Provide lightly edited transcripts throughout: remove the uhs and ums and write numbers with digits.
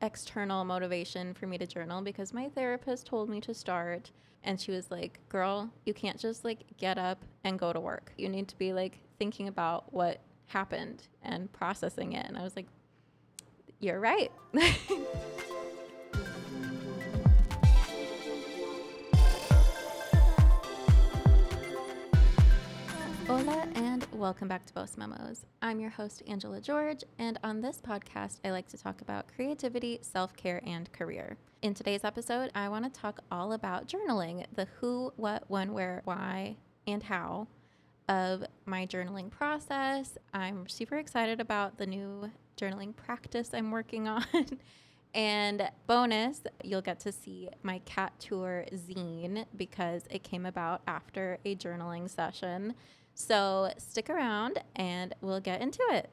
external motivation for me to journal because my therapist told me to start, and she was like, girl, you can't just like get up and go to work. You need to be like thinking about what happened and processing it. And I was like, you're right. Hola and welcome back to Boast Memos. I'm your host, Angela George, and on this podcast, I like to talk about creativity, self-care, and career. In today's episode, I want to talk all about journaling, the who, what, when, where, why, and how of my journaling process. I'm super excited about the new journaling practice I'm working on. And bonus, you'll get to see my cat tour zine because it came about after a journaling session. So stick around and we'll get into it.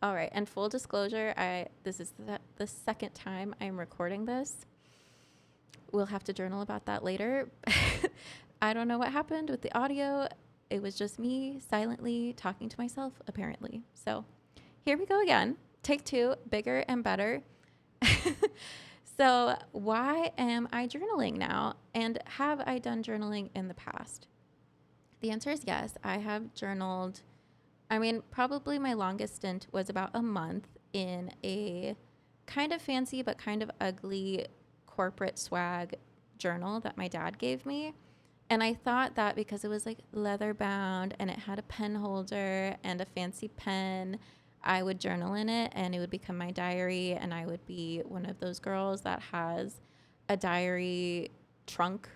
All right, and full disclosure, this is the second time I'm recording this. We'll have to journal about that later. I don't know what happened with the audio. It was just me silently talking to myself, apparently. So here we go again. Take two, bigger and better. So why am I journaling now? And have I done journaling in the past? The answer is yes. I have journaled. Probably my longest stint was about a month in a kind of fancy but kind of ugly corporate swag journal that my dad gave me. And I thought that because it was like leather bound and it had a pen holder and a fancy pen, I would journal in it and it would become my diary, and I would be one of those girls that has a diary trunk,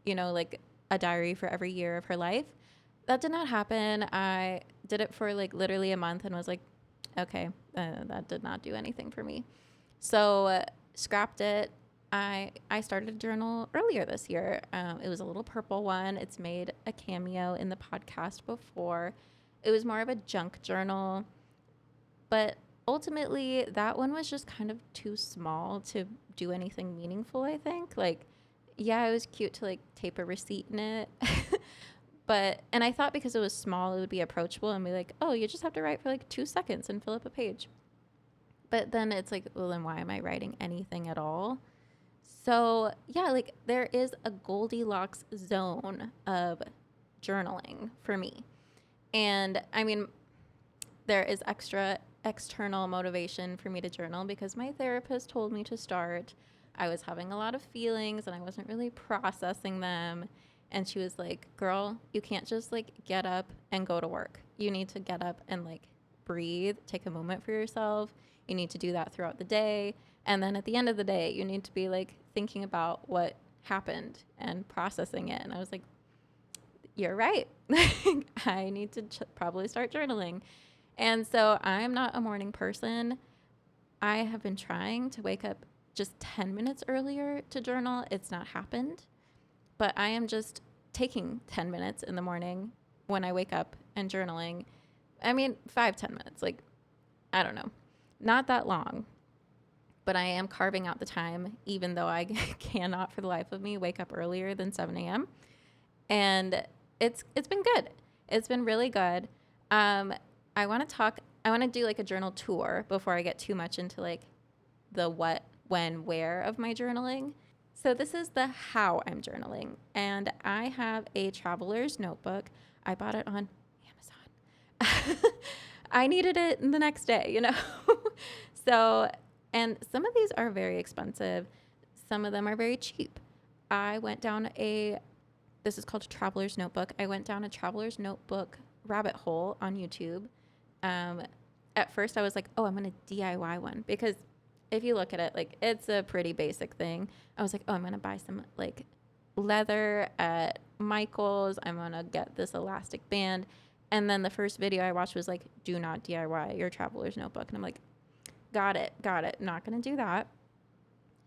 like a diary for every year of her life. That did not happen. I did it for like literally a month and was like, okay, that did not do anything for me. So scrapped it. I started a journal earlier this year. It was a little purple one. It's made a cameo in the podcast before. It was more of a junk journal. But ultimately, that one was just kind of too small to do anything meaningful, I think. Like, yeah, it was cute to like tape a receipt in it. And I thought because it was small, it would be approachable and be like, oh, you just have to write for like 2 seconds and fill up a page. But then it's like, well, then why am I writing anything at all? So yeah, like there is a Goldilocks zone of journaling for me. And there is external motivation for me to journal because my therapist told me to start. I was having a lot of feelings and I wasn't really processing them. And she was like, girl, you can't just like get up and go to work. You need to get up and like breathe, take a moment for yourself. You need to do that throughout the day. And then at the end of the day, you need to be like thinking about what happened and processing it. And I was like, you're right. I need to probably start journaling. And so I'm not a morning person. I have been trying to wake up just 10 minutes earlier to journal. It's not happened. But I am just taking 10 minutes in the morning when I wake up and journaling. 5-10 minutes. Like, I don't know. Not that long. But I am carving out the time, even though I cannot for the life of me wake up earlier than 7 a.m. And it's been good. It's been really good. I want to do like a journal tour before I get too much into like the what, when, where of my journaling. So this is the how I'm journaling. And I have a traveler's notebook. I bought it on Amazon. I needed it the next day, So, and some of these are very expensive. Some of them are very cheap. This is called a traveler's notebook. I went down a traveler's notebook rabbit hole on YouTube. At first I was like, oh, I'm going to DIY one because if you look at it, like it's a pretty basic thing. I was like, oh, I'm going to buy some like leather at Michael's. I'm going to get this elastic band. And then the first video I watched was like, do not DIY your traveler's notebook. And I'm like, got it. Not going to do that.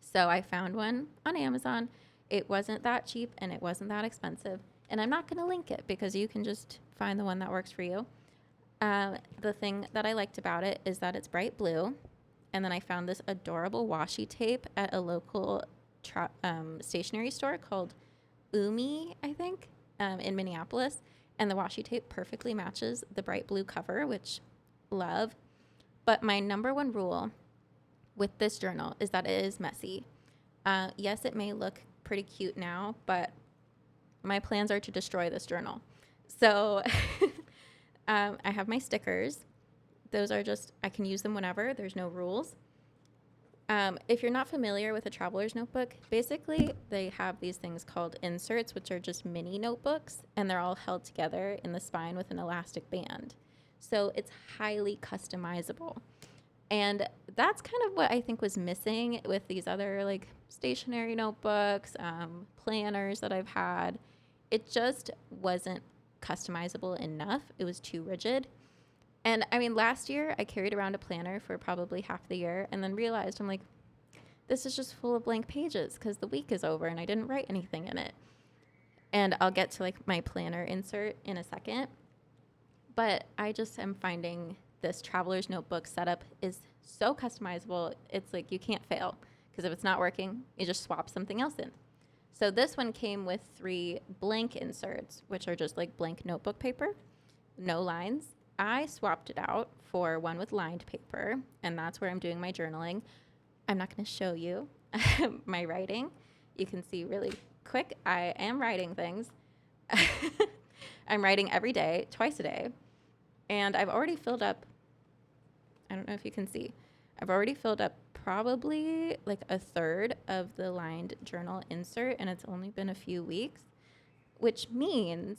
So I found one on Amazon. It wasn't that cheap and it wasn't that expensive. And I'm not going to link it because you can just find the one that works for you. The thing that I liked about it is that it's bright blue. And then I found this adorable washi tape at a local stationery store called Umi, I think, in Minneapolis. And the washi tape perfectly matches the bright blue cover, which love. But my number one rule with this journal is that it is messy. Yes, it may look pretty cute now, but my plans are to destroy this journal. So I have my stickers. Those are just, I can use them whenever. There's no rules. If you're not familiar with a traveler's notebook, basically they have these things called inserts, which are just mini notebooks, and they're all held together in the spine with an elastic band. So it's highly customizable. And that's kind of what I think was missing with these other like stationary notebooks, planners that I've had. It just wasn't customizable enough. It was too rigid. And I mean, last year I carried around a planner for probably half the year and then realized I'm like, this is just full of blank pages because the week is over and I didn't write anything in it. And I'll get to like my planner insert in a second. But I just am finding this traveler's notebook setup is so customizable. It's like you can't fail because if it's not working, you just swap something else in. So this one came with 3 blank inserts, which are just like blank notebook paper, no lines. I swapped it out for one with lined paper, and that's where I'm doing my journaling. I'm not going to show you my writing. You can see really quick, I am writing things. I'm writing every day, twice a day, and I've already filled up, I don't know if you can see, I've already filled up probably like a third of the lined journal insert, and it's only been a few weeks, which means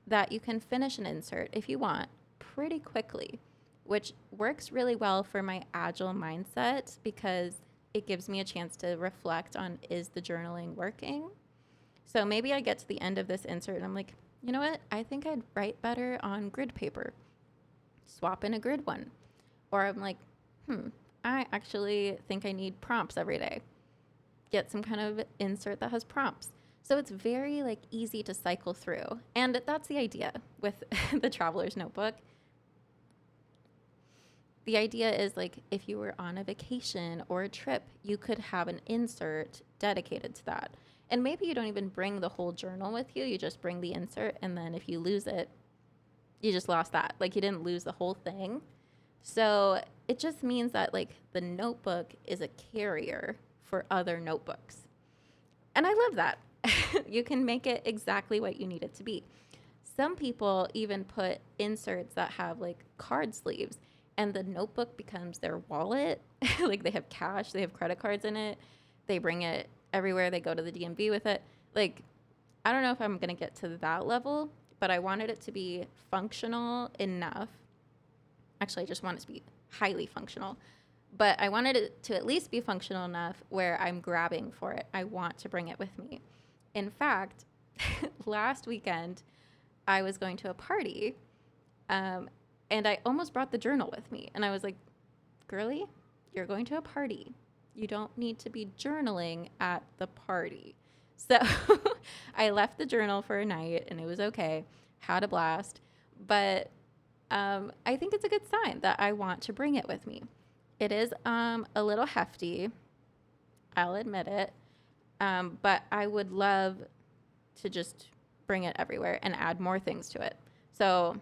that you can finish an insert if you want pretty quickly, which works really well for my agile mindset because it gives me a chance to reflect on, is the journaling working? So maybe I get to the end of this insert and I'm like, you know what? I think I'd write better on grid paper. Swap in a grid one. Or I'm like, I actually think I need prompts every day. Get some kind of insert that has prompts. So it's very like easy to cycle through. And that's the idea with the traveler's notebook. The idea is like if you were on a vacation or a trip, you could have an insert dedicated to that. And maybe you don't even bring the whole journal with you. You just bring the insert. And then if you lose it, you just lost that. Like you didn't lose the whole thing. So it just means that like the notebook is a carrier for other notebooks. And I love that. You can make it exactly what you need it to be. Some people even put inserts that have like card sleeves and the notebook becomes their wallet. Like they have cash, they have credit cards in it. They bring it everywhere. They go to the DMV with it. Like, I don't know if I'm going to get to that level, but I wanted it to be functional enough. Actually, I just want it to be highly functional. But I wanted it to at least be functional enough where I'm grabbing for it. I want to bring it with me. In fact, last weekend, I was going to a party, and I almost brought the journal with me. And I was like, girly, you're going to a party. You don't need to be journaling at the party. So I left the journal for a night, and it was okay. Had a blast. But I think it's a good sign that I want to bring it with me. It is a little hefty. I'll admit it. But I would love to just bring it everywhere and add more things to it. So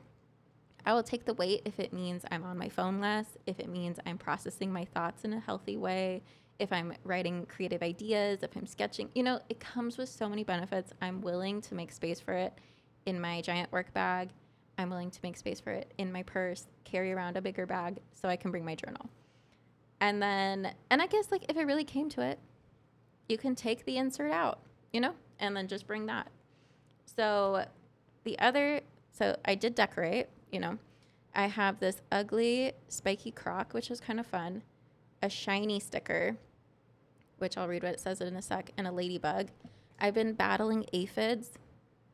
I will take the weight if it means I'm on my phone less, if it means I'm processing my thoughts in a healthy way, if I'm writing creative ideas, if I'm sketching. You know, it comes with so many benefits. I'm willing to make space for it in my giant work bag. I'm willing to make space for it in my purse, carry around a bigger bag so I can bring my journal. And I guess like if it really came to it, you can take the insert out, you know, and then just bring that. So I did decorate, you know. I have this ugly spiky croc, which is kind of fun, a shiny sticker, which I'll read what it says in a sec, and a ladybug. I've been battling aphids,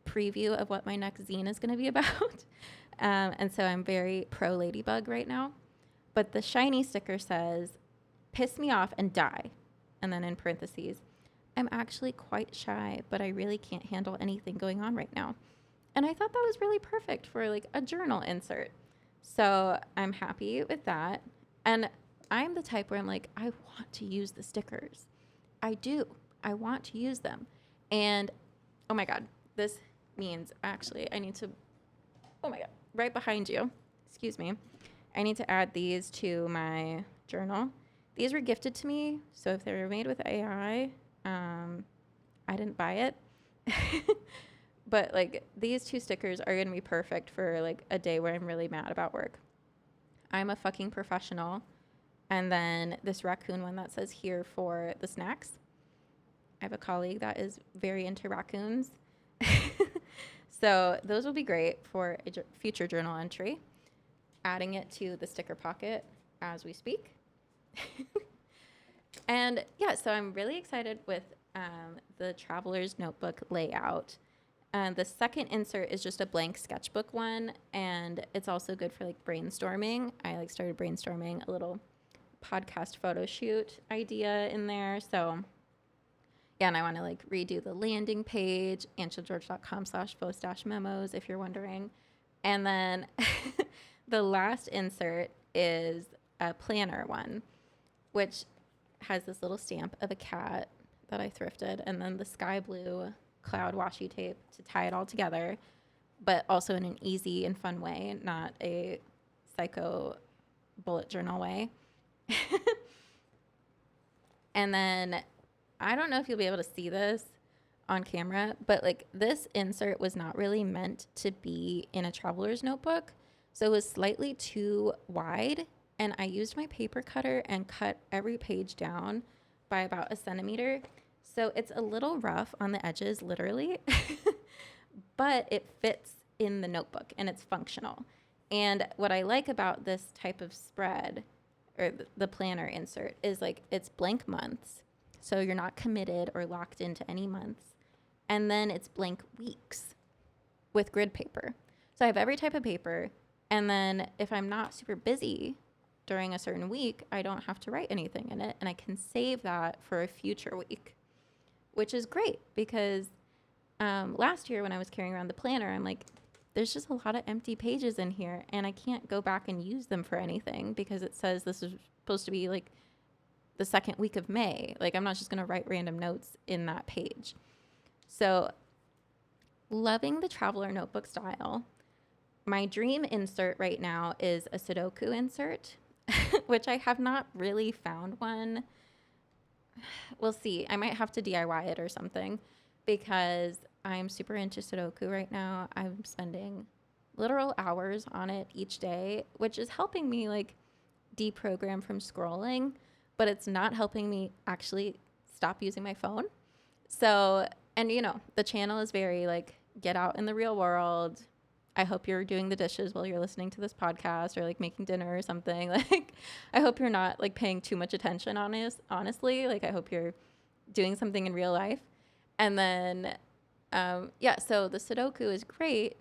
preview of what my next zine is going to be about. And so I'm very pro ladybug right now. But the shiny sticker says, piss me off and die. And then in parentheses, I'm actually quite shy, but I really can't handle anything going on right now. And I thought that was really perfect for like a journal insert. So I'm happy with that. And I'm the type where I'm like, I want to use the stickers. I do. I want to use them. And oh my God, this means actually I need to, oh my God, right behind you. Excuse me. I need to add these to my journal. These were gifted to me, so if they were made with AI, I didn't buy it. But like these two stickers are going to be perfect for like a day where I'm really mad about work. I'm a fucking professional. And then this raccoon one that says here for the snacks. I have a colleague that is very into raccoons. So those will be great for a future journal entry. Adding it to the sticker pocket as we speak. And yeah, so I'm really excited with the traveler's notebook layout. And the second insert is just a blank sketchbook one, and it's also good for like brainstorming. I like started brainstorming a little podcast photo shoot idea in there. So yeah, and I want to like redo the landing page, angelageorge.com/post-memos if you're wondering. And then the last insert is a planner one, which has this little stamp of a cat that I thrifted, and then the sky blue cloud washi tape to tie it all together, but also in an easy and fun way, not a psycho bullet journal way. And then I don't know if you'll be able to see this on camera, but like this insert was not really meant to be in a traveler's notebook. So it was slightly too wide, and I used my paper cutter and cut every page down by about 1 centimeter. So it's a little rough on the edges, literally, but it fits in the notebook and it's functional. And what I like about this type of spread or the planner insert is like it's blank months. So you're not committed or locked into any months. And then it's blank weeks with grid paper. So I have every type of paper. And then if I'm not super busy during a certain week, I don't have to write anything in it. And I can save that for a future week, which is great because last year when I was carrying around the planner, I'm like, there's just a lot of empty pages in here and I can't go back and use them for anything because it says this is supposed to be like the second week of May. Like I'm not just going to write random notes in that page. So loving the traveler notebook style. My dream insert right now is a Sudoku insert, which I have not really found one. We'll see. I might have to DIY it or something because I'm super into Sudoku right now. I'm spending literal hours on it each day, which is helping me like deprogram from scrolling, but it's not helping me actually stop using my phone. So, and you know, the channel is very like get out in the real world. I hope you're doing the dishes while you're listening to this podcast or like making dinner or something. Like, I hope you're not like paying too much attention on this, honestly. Like, I hope you're doing something in real life. And then, yeah, so the Sudoku is great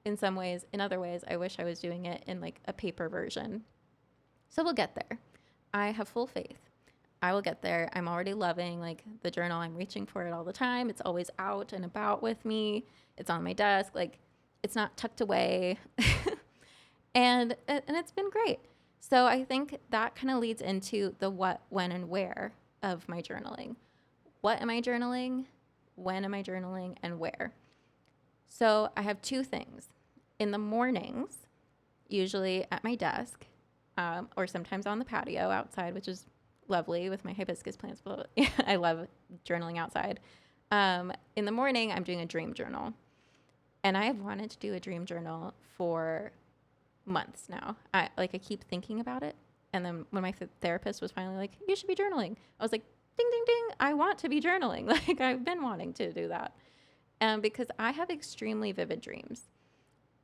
in some ways. In other ways, I wish I was doing it in like a paper version. So we'll get there. I have full faith. I will get there. I'm already loving like the journal. I'm reaching for it all the time. It's always out and about with me. It's on my desk. Like, it's not tucked away. and it's been great. So I think that kind of leads into the what, when, and where of my journaling. What am I journaling? When am I journaling? And where? So I have two things. In the mornings, usually at my desk, or sometimes on the patio outside, which is lovely with my hibiscus plants. But I love journaling outside. In the morning, I'm doing a dream journal. And I have wanted to do a dream journal for months now. I keep thinking about it. And then when my therapist was finally like, you should be journaling, I was like, ding, ding, ding. I want to be journaling. Like I've been wanting to do that. Because I have extremely vivid dreams.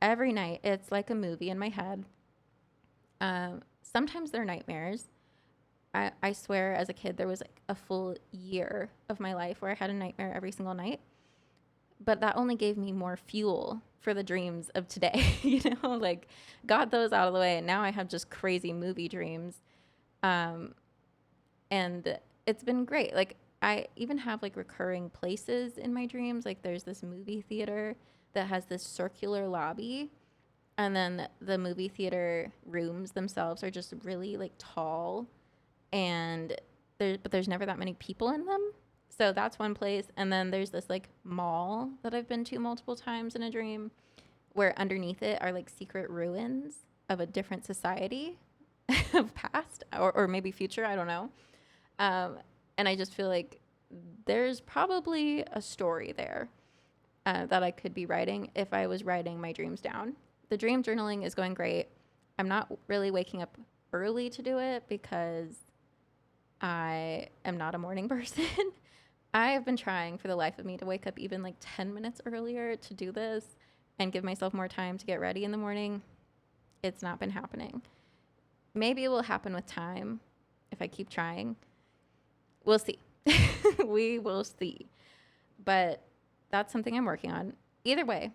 Every night, it's like a movie in my head. Sometimes they're nightmares. I swear as a kid, there was like a full year of my life where I had a nightmare every single night. But that only gave me more fuel for the dreams of today, you know, like got those out of the way. And now I have just crazy movie dreams. And it's been great. Like I even have like recurring places in my dreams. Like there's this movie theater that has this circular lobby. And then the movie theater rooms themselves are just really like tall. And there's never that many people in them. So that's one place. And then there's this like mall that I've been to multiple times in a dream where underneath it are like secret ruins of a different society. of past or maybe future, I don't know. Um, and I just feel like there's probably a story there that I could be writing if I was writing my dreams down. The dream journaling is going great. I'm not really waking up early to do it because I am not a morning person. I have been trying for the life of me to wake up even like 10 minutes earlier to do this and give myself more time to get ready in the morning. It's not been happening. Maybe it will happen with time if I keep trying. We'll see. We will see. But that's something I'm working on. Either way,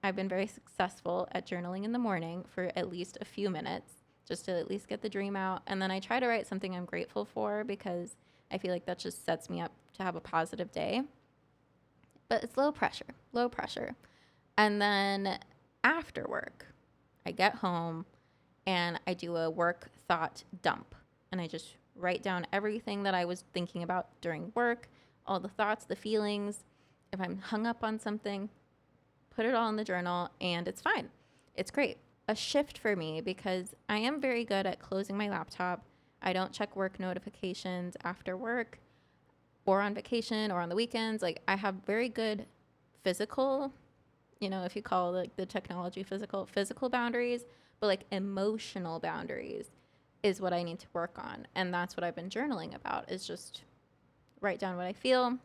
I've been very successful at journaling in the morning for at least a few minutes, just to at least get the dream out. And then I try to write something I'm grateful for because I feel like that just sets me up to have a positive day. But it's low pressure, low pressure. And then after work, I get home and I do a work thought dump. And I just write down everything that I was thinking about during work, all the thoughts, the feelings. If I'm hung up on something, put it all in the journal and it's fine. It's great. A shift for me because I am very good at closing my laptop. I don't check work notifications after work or on vacation or on the weekends. Like I have very good physical, if you call like the technology physical boundaries, but like emotional boundaries is what I need to work on. And that's what I've been journaling about is just write down what I feel.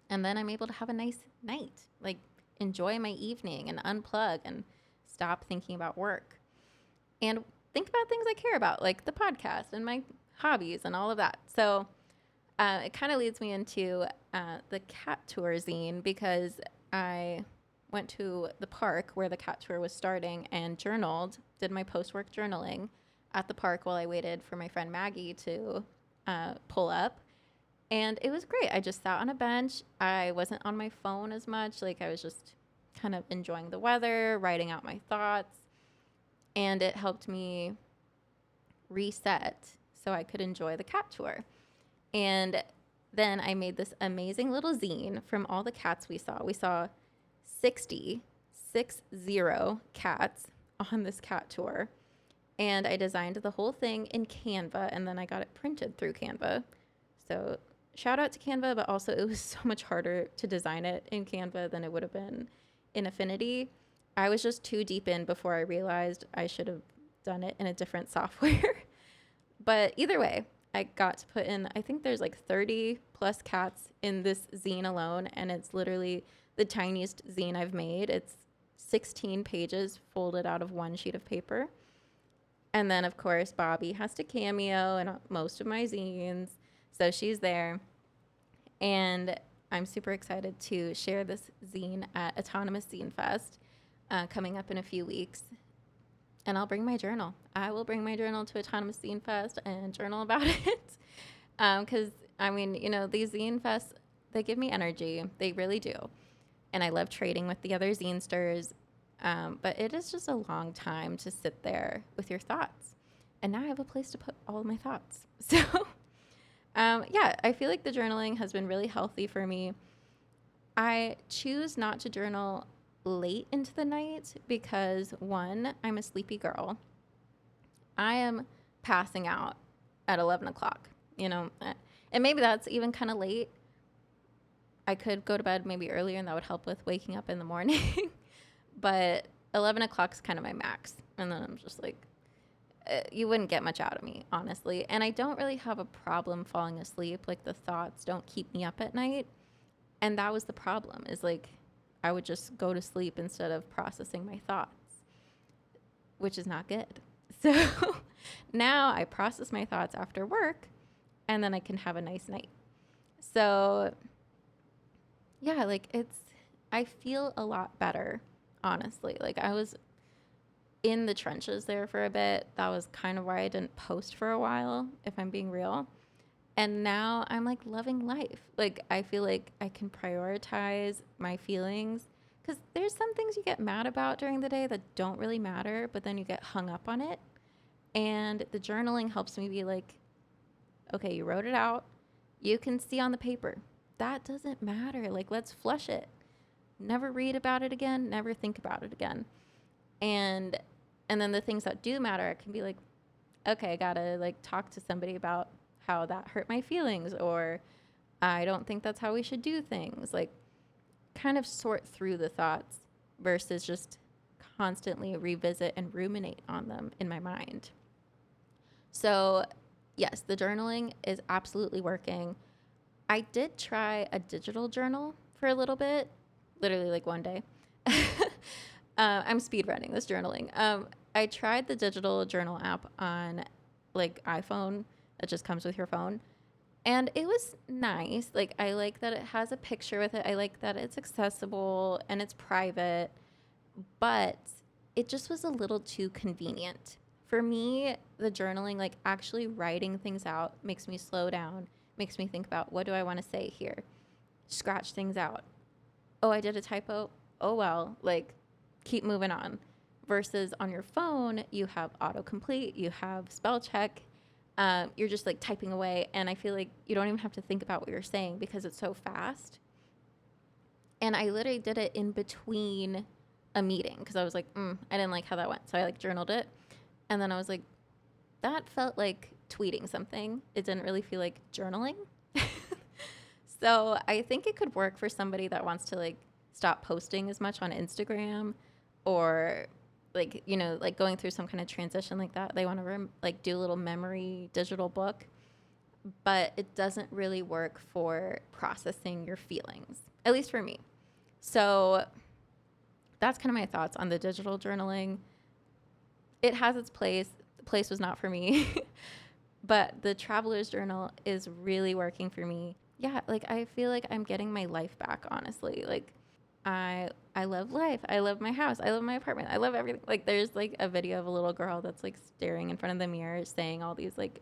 And then I'm able to have a nice night, like enjoy my evening and unplug and stop thinking about work and think about things I care about, like the podcast and my hobbies and all of that. So it kind of leads me into the cat tour zine because I went to the park where the cat tour was starting and journaled, did my post-work journaling at the park while I waited for my friend Maggie to pull up. And it was great. I just sat on a bench. I wasn't on my phone as much. Like I was just kind of enjoying the weather, writing out my thoughts. And it helped me reset so I could enjoy the cat tour. And then I made this amazing little zine from all the cats we saw. We saw 60 cats on this cat tour. And I designed the whole thing in Canva, and then I got it printed through Canva. So shout out to Canva, but also it was so much harder to design it in Canva than it would have been in Affinity. I was just too deep in before I realized I should have done it in a different software. But either way, I got to put in, I think there's like 30 plus cats in this zine alone, and it's literally the tiniest zine I've made. It's 16 pages folded out of one sheet of paper. And then, of course, Bobby has to cameo in most of my zines. So she's there. And I'm super excited to share this zine at Autonomous Zine Fest coming up in a few weeks. And I'll bring my journal. I will bring my journal to Autonomous Zine Fest and journal about it. Because, these zine fests, they give me energy. They really do. And I love trading with the other zinesters. But it is just a long time to sit there with your thoughts. And now I have a place to put all of my thoughts. So, I feel like the journaling has been really healthy for me. I choose not to journal late into the night because, one, I'm a sleepy girl. I am passing out at 11 o'clock, and maybe that's even kind of late. I could go to bed maybe earlier and that would help with waking up in the morning. But 11 o'clock is kind of my max. And then I'm just like, you wouldn't get much out of me, honestly. And I don't really have a problem falling asleep. Like the thoughts don't keep me up at night. And that was the problem is like, I would just go to sleep instead of processing my thoughts, which is not good. So now I process my thoughts after work and then I can have a nice night. So yeah, like I feel a lot better. Honestly, like I was in the trenches there for a bit. That was kind of why I didn't post for a while, if I'm being real. And now I'm like loving life. Like I feel like I can prioritize my feelings because there's some things you get mad about during the day that don't really matter, but then you get hung up on it. And the journaling helps me be like, okay, you wrote it out. You can see on the paper. That doesn't matter. Like, let's flush it. Never read about it again, never think about it again. And then the things that do matter, I can be like, okay, I gotta like talk to somebody about how that hurt my feelings, or I don't think that's how we should do things. Like, kind of sort through the thoughts versus just constantly revisit and ruminate on them in my mind. So, yes, the journaling is absolutely working. I did try a digital journal for a little bit, literally like one day. I'm speed running this journaling. I tried the digital journal app on like iPhone that just comes with your phone. And it was nice. Like, I like that it has a picture with it. I like that it's accessible and it's private, but it just was a little too convenient. For me, the journaling, like actually writing things out, makes me slow down, makes me think about what do I want to say here, scratch things out. Oh, I did a typo. Oh, well, like keep moving on. Versus on your phone, you have autocomplete, you have spell check. You're just like typing away, and I feel like you don't even have to think about what you're saying because it's so fast. And I literally did it in between a meeting because I was like, I didn't like how that went. So I like journaled it. And then I was like, that felt like tweeting something. It didn't really feel like journaling. So I think it could work for somebody that wants to like stop posting as much on Instagram, or like, you know, like going through some kind of transition like that. They want to like do a little memory digital book, but it doesn't really work for processing your feelings, at least for me. So that's kind of my thoughts on the digital journaling. It has its place. The place was not for me, but the traveler's journal is really working for me. Yeah, like I feel like I'm getting my life back, honestly. Like I love life. I love my house. I love my apartment. I love everything. Like there's like a video of a little girl that's like staring in front of the mirror saying all these like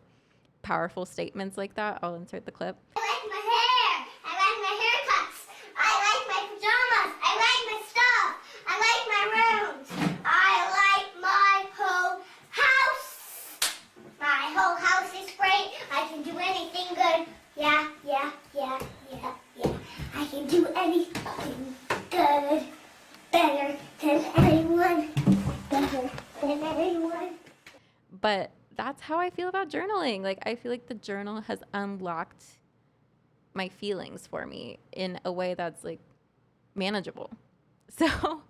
powerful statements like that. I'll insert the clip. I like my hair. I like my haircuts. I like my pajamas. I like my stuff. I like my rooms. I like my whole house. My whole house is great. I can do anything good. Yeah. I can do anything good. Better than anyone. Better than anyone. But that's how I feel about journaling. Like, I feel like the journal has unlocked my feelings for me in a way that's like manageable. So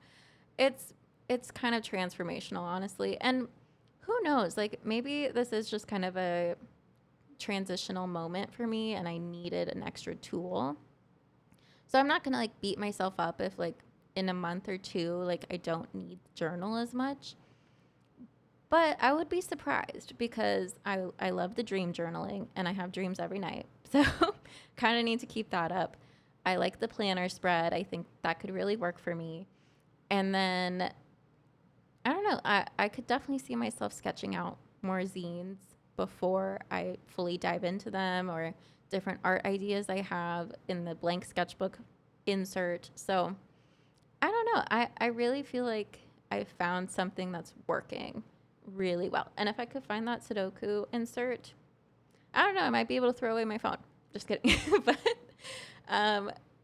it's kind of transformational, honestly. And who knows, like maybe this is just kind of a transitional moment for me and I needed an extra tool. So I'm not going to like beat myself up if like in a month or two, like I don't need journal as much. But I would be surprised because I love the dream journaling and I have dreams every night. So kind of need to keep that up. I like the planner spread. I think that could really work for me. And then, I don't know, I could definitely see myself sketching out more zines before I fully dive into them, or different art ideas I have in the blank sketchbook insert. So I don't know. I really feel like I found something that's working really well. And if I could find that Sudoku insert, I don't know, I might be able to throw away my phone. Just kidding. But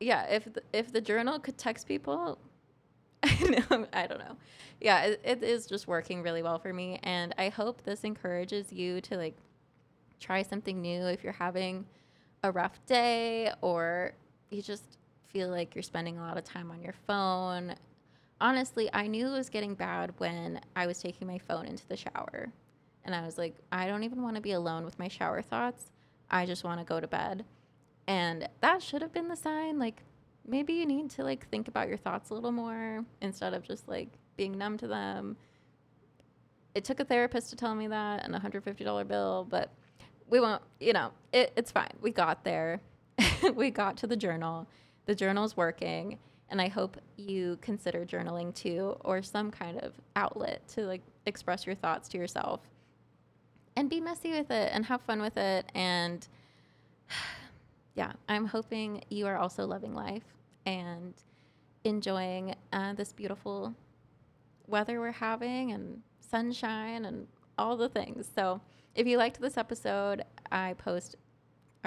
yeah, if the journal could text people, I don't know. Yeah, it is just working really well for me. And I hope this encourages you to like try something new if you're having a rough day or you just feel like you're spending a lot of time on your phone. Honestly, I knew it was getting bad when I was taking my phone into the shower. And I was like, I don't even want to be alone with my shower thoughts. I just want to go to bed. And that should have been the sign. Like, maybe you need to like think about your thoughts a little more instead of just like being numb to them. It took a therapist to tell me that and a $150 bill, but we won't, it's fine. We got there. We got to the journal. The journal's working. And I hope you consider journaling too, or some kind of outlet to like express your thoughts to yourself and be messy with it and have fun with it. And yeah, I'm hoping you are also loving life and enjoying this beautiful weather we're having and sunshine and all the things. So if you liked this episode, I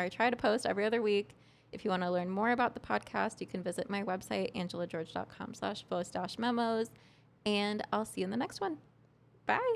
try to post every other week. If you want to learn more about the podcast, you can visit my website, angelageorge.com/voice-memos, and I'll see you in the next one. Bye.